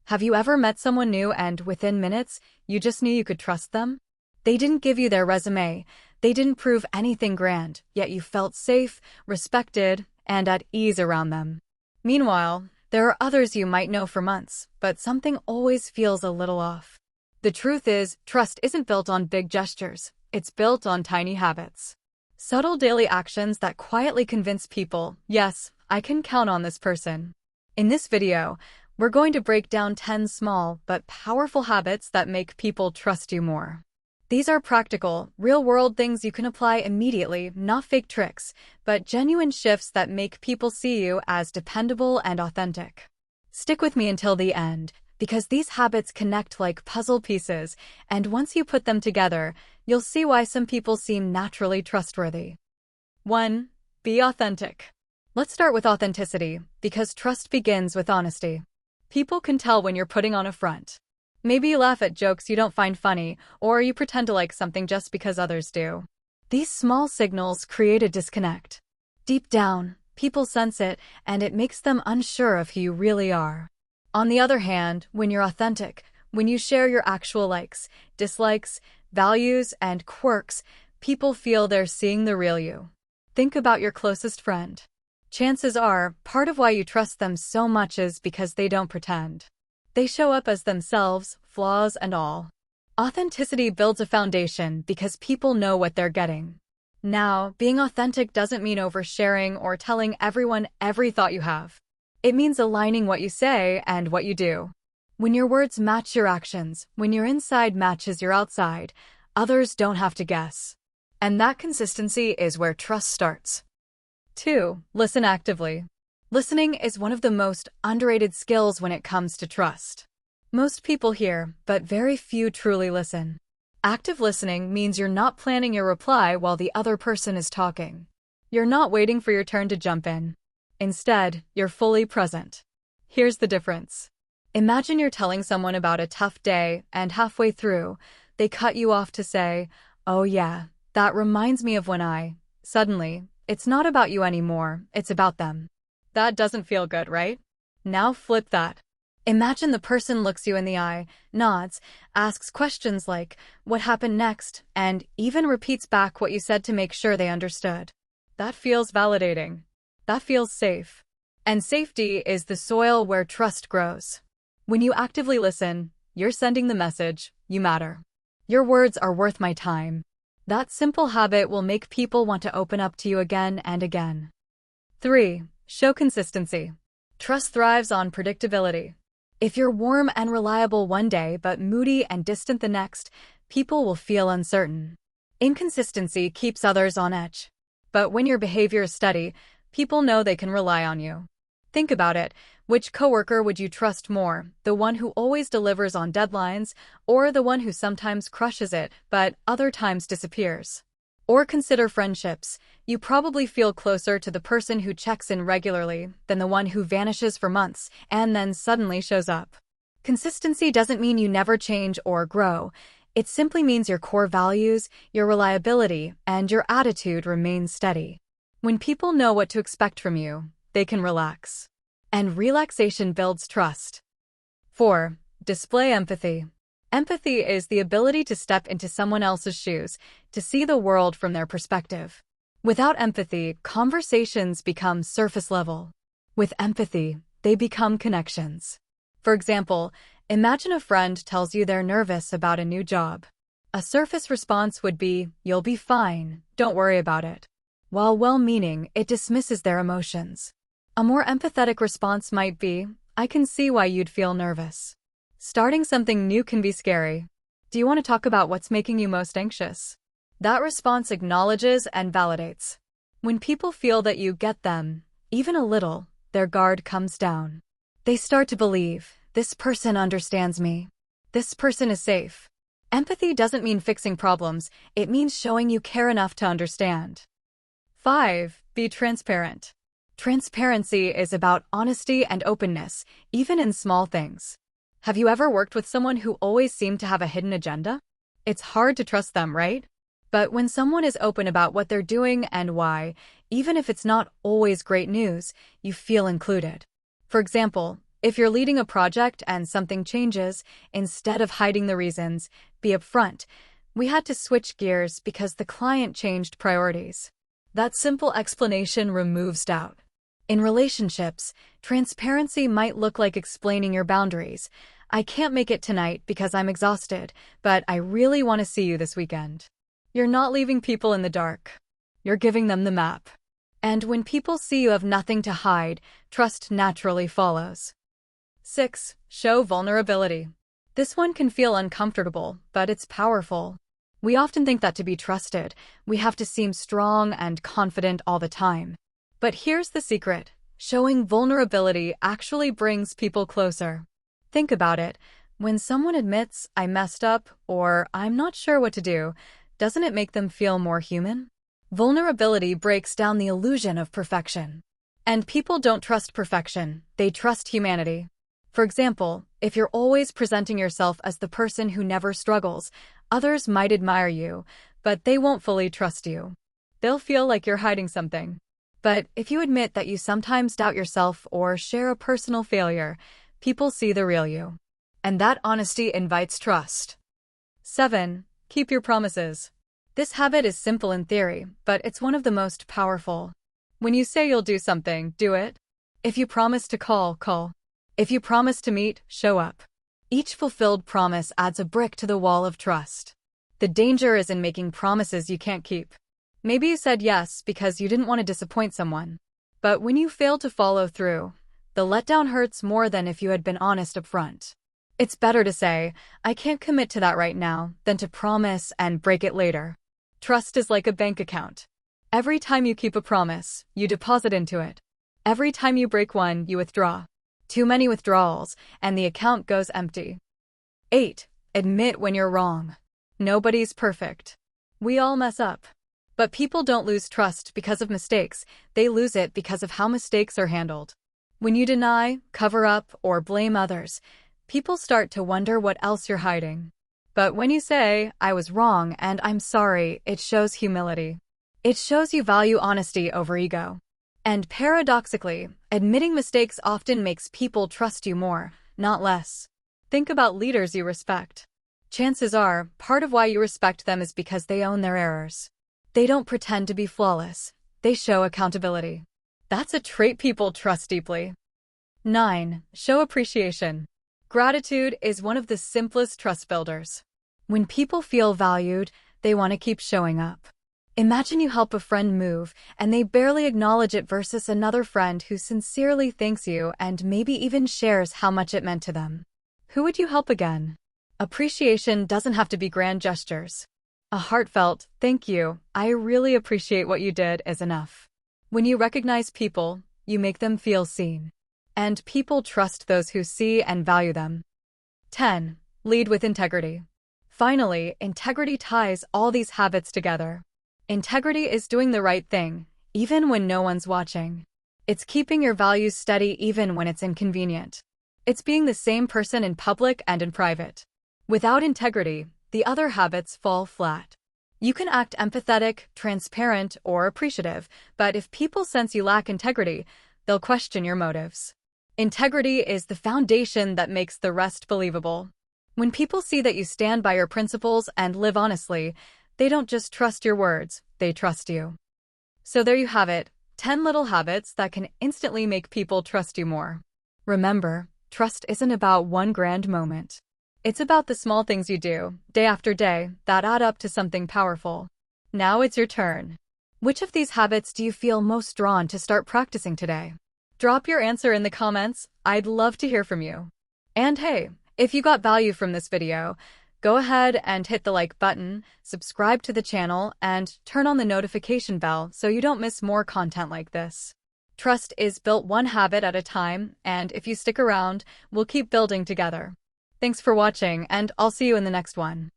Have you ever met someone new and within minutes, you just knew you could trust them? They didn't give you their resume, they didn't prove anything grand, yet you felt safe, respected, and at ease around them. Meanwhile, there are others you might know for months, but something always feels a little off. The truth is, trust isn't built on big gestures, it's built on tiny habits. Subtle daily actions that quietly convince people, yes, I can count on this person. In this video, we're going to break down 10 small but powerful habits that make people trust you more. These are practical, real-world things you can apply immediately, not fake tricks, but genuine shifts that make people see you as dependable and authentic. Stick with me until the end, because these habits connect like puzzle pieces, and once you put them together, you'll see why some people seem naturally trustworthy. 1. Be authentic. Let's start with authenticity, because trust begins with honesty. People can tell when you're putting on a front. Maybe you laugh at jokes you don't find funny, or you pretend to like something just because others do. These small signals create a disconnect. Deep down, people sense it, and it makes them unsure of who you really are. On the other hand, when you're authentic, when you share your actual likes, dislikes, values, and quirks, people feel they're seeing the real you. Think about your closest friend. Chances are, part of why you trust them so much is because they don't pretend. They show up as themselves, flaws and all. Authenticity builds a foundation because people know what they're getting. Now, being authentic doesn't mean oversharing or telling everyone every thought you have. It means aligning what you say and what you do. When your words match your actions, when your inside matches your outside, others don't have to guess. And that consistency is where trust starts. 2. Listen actively. Listening is one of the most underrated skills when it comes to trust. Most people hear, but very few truly listen. Active listening means you're not planning your reply while the other person is talking. You're not waiting for your turn to jump in. Instead, you're fully present. Here's the difference. Imagine you're telling someone about a tough day, and halfway through, they cut you off to say, "Oh yeah, that reminds me of when I..." Suddenly, it's not about you anymore, it's about them. That doesn't feel good, right? Now flip that. Imagine the person looks you in the eye, nods, asks questions like, "What happened next?" and even repeats back what you said to make sure they understood. That feels validating. That feels safe. And safety is the soil where trust grows. When you actively listen, you're sending the message, you matter. Your words are worth my time. That simple habit will make people want to open up to you again and again. 3. Show consistency. Trust thrives on predictability. If you're warm and reliable one day but moody and distant the next, people will feel uncertain. Inconsistency keeps others on edge. But when your behavior is steady, people know they can rely on you. Think about it. Which coworker would you trust more, the one who always delivers on deadlines, or the one who sometimes crushes it but other times disappears? Or consider friendships. You probably feel closer to the person who checks in regularly than the one who vanishes for months and then suddenly shows up. Consistency doesn't mean you never change or grow. It simply means your core values, your reliability, and your attitude remain steady. When people know what to expect from you, they can relax. And relaxation builds trust. 4. Display empathy. Empathy is the ability to step into someone else's shoes, to see the world from their perspective. Without empathy, conversations become surface level. With empathy, they become connections. For example, imagine a friend tells you they're nervous about a new job. A surface response would be, "You'll be fine, don't worry about it." While well-meaning, it dismisses their emotions. A more empathetic response might be, "I can see why you'd feel nervous." Starting something new can be scary. Do you want to talk about what's making you most anxious? That response acknowledges and validates. When people feel that you get them, even a little, their guard comes down. They start to believe, this person understands me. This person is safe. Empathy doesn't mean fixing problems, it means showing you care enough to understand. 5. Be transparent. Transparency is about honesty and openness, even in small things. Have you ever worked with someone who always seemed to have a hidden agenda? It's hard to trust them, right? But when someone is open about what they're doing and why, even if it's not always great news, you feel included. For example, If you're leading a project and something changes, instead of hiding the reasons, be upfront. We had to switch gears because the client changed priorities. That simple explanation removes doubt. In relationships, transparency might look like explaining your boundaries. I can't make it tonight because I'm exhausted, but I really want to see you this weekend. You're not leaving people in the dark. You're giving them the map. And when people see you have nothing to hide, trust naturally follows. 6. Show vulnerability. This one can feel uncomfortable, but it's powerful. We often think that to be trusted, we have to seem strong and confident all the time. But here's the secret. Showing vulnerability actually brings people closer. Think about it. When someone admits, I messed up, or I'm not sure what to do, doesn't it make them feel more human? Vulnerability breaks down the illusion of perfection. And people don't trust perfection, they trust humanity. For example, if you're always presenting yourself as the person who never struggles, others might admire you, but they won't fully trust you. They'll feel like you're hiding something. But if you admit that you sometimes doubt yourself or share a personal failure, people see the real you. And that honesty invites trust. 7. Keep your promises. This habit is simple in theory, but it's one of the most powerful. When you say you'll do something, do it. If you promise to call, call. If you promise to meet, show up. Each fulfilled promise adds a brick to the wall of trust. The danger is in making promises you can't keep. Maybe you said yes because you didn't want to disappoint someone. But when you fail to follow through, the letdown hurts more than if you had been honest up front. It's better to say, I can't commit to that right now, than to promise and break it later. Trust is like a bank account. Every time you keep a promise, you deposit into it. Every time you break one, you withdraw. Too many withdrawals, and the account goes empty. 8. Admit when you're wrong. Nobody's perfect. We all mess up. But people don't lose trust because of mistakes, they lose it because of how mistakes are handled. When you deny, cover up, or blame others, people start to wonder what else you're hiding. But when you say, I was wrong and I'm sorry, it shows humility. It shows you value honesty over ego. And paradoxically, admitting mistakes often makes people trust you more, not less. Think about leaders you respect. Chances are, part of why you respect them is because they own their errors. They don't pretend to be flawless. They show accountability. That's a trait people trust deeply. 9. Show appreciation. Gratitude is one of the simplest trust builders. When people feel valued, they want to keep showing up. Imagine you help a friend move, and they barely acknowledge it versus another friend who sincerely thanks you and maybe even shares how much it meant to them. Who would you help again? Appreciation doesn't have to be grand gestures. A heartfelt, thank you, I really appreciate what you did is enough. When you recognize people, you make them feel seen. And people trust those who see and value them. 10. Lead with integrity. Finally, integrity ties all these habits together. Integrity is doing the right thing, even when no one's watching. It's keeping your values steady even when it's inconvenient. It's being the same person in public and in private. Without integrity, the other habits fall flat. You can act empathetic, transparent, or appreciative, but if people sense you lack integrity, they'll question your motives. Integrity is the foundation that makes the rest believable. When people see that you stand by your principles and live honestly, they don't just trust your words, they trust you. So there you have it, 10 little habits that can instantly make people trust you more. Remember, trust isn't about one grand moment. It's about the small things you do, day after day, that add up to something powerful. Now it's your turn. Which of these habits do you feel most drawn to start practicing today? Drop your answer in the comments, I'd love to hear from you. And hey, if you got value from this video, go ahead and hit the like button, subscribe to the channel, and turn on the notification bell so you don't miss more content like this. Trust is built one habit at a time, and if you stick around, we'll keep building together. Thanks for watching, and I'll see you in the next one.